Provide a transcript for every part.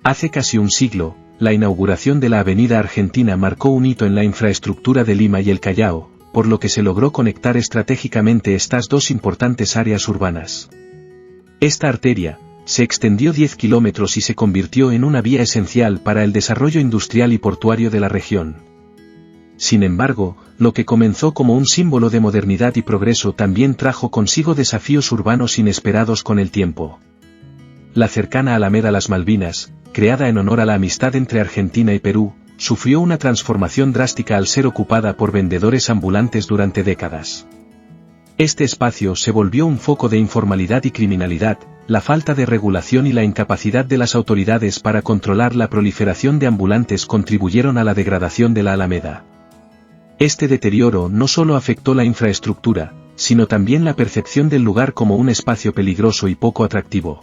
Hace casi un siglo, la inauguración de la Avenida Argentina marcó un hito en la infraestructura de Lima y el Callao, por lo que se logró conectar estratégicamente estas dos importantes áreas urbanas. Esta arteria se extendió 10 kilómetros y se convirtió en una vía esencial para el desarrollo industrial y portuario de la región. Sin embargo, lo que comenzó como un símbolo de modernidad y progreso también trajo consigo desafíos urbanos inesperados con el tiempo. La cercana Alameda Las Malvinas, creada en honor a la amistad entre Argentina y Perú, sufrió una transformación drástica al ser ocupada por vendedores ambulantes durante décadas. Este espacio se volvió un foco de informalidad y criminalidad, la falta de regulación y la incapacidad de las autoridades para controlar la proliferación de ambulantes contribuyeron a la degradación de la Alameda. Este deterioro no solo afectó la infraestructura, sino también la percepción del lugar como un espacio peligroso y poco atractivo.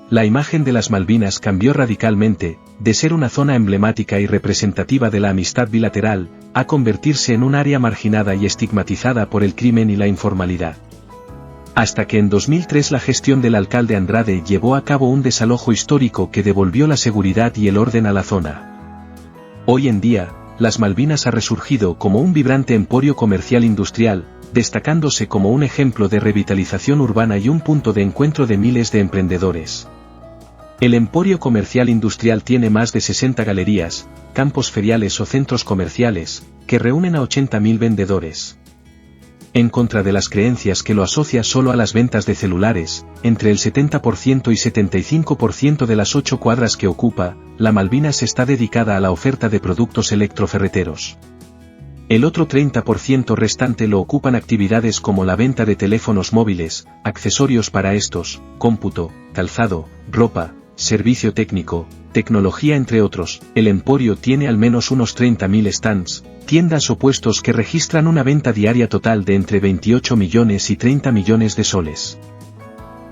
La imagen de las Malvinas cambió radicalmente, de ser una zona emblemática y representativa de la amistad bilateral, a convertirse en un área marginada y estigmatizada por el crimen y la informalidad. Hasta que en 2003 la gestión del alcalde Andrade llevó a cabo un desalojo histórico que devolvió la seguridad y el orden a la zona. Hoy en día, las Malvinas ha resurgido como un vibrante emporio comercial industrial, destacándose como un ejemplo de revitalización urbana y un punto de encuentro de miles de emprendedores. El emporio comercial industrial tiene más de 60 galerías, campos feriales o centros comerciales, que reúnen a 80.000 vendedores. En contra de las creencias que lo asocia solo a las ventas de celulares, entre el 70% y 75% de las 8 cuadras que ocupa, la Malvinas está dedicada a la oferta de productos electro-ferreteros. El otro 30% restante lo ocupan actividades como la venta de teléfonos móviles, accesorios para estos, cómputo, calzado, ropa, servicio técnico, tecnología entre otros. El emporio tiene al menos unos 30.000 stands, tiendas o puestos que registran una venta diaria total de entre 28 millones y 30 millones de soles.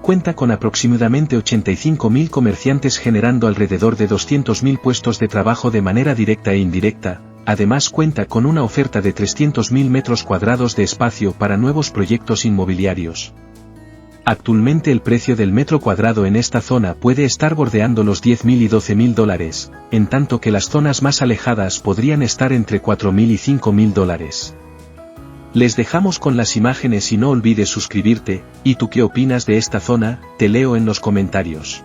Cuenta con aproximadamente 85.000 comerciantes generando alrededor de 200.000 puestos de trabajo de manera directa e indirecta. Además cuenta con una oferta de 300.000 metros cuadrados de espacio para nuevos proyectos inmobiliarios. Actualmente el precio del metro cuadrado en esta zona puede estar bordeando los $10.000 y $12.000, en tanto que las zonas más alejadas podrían estar entre $4.000 y $5.000. Les dejamos con las imágenes y no olvides suscribirte. ¿Y tú qué opinas de esta zona? Te leo en los comentarios.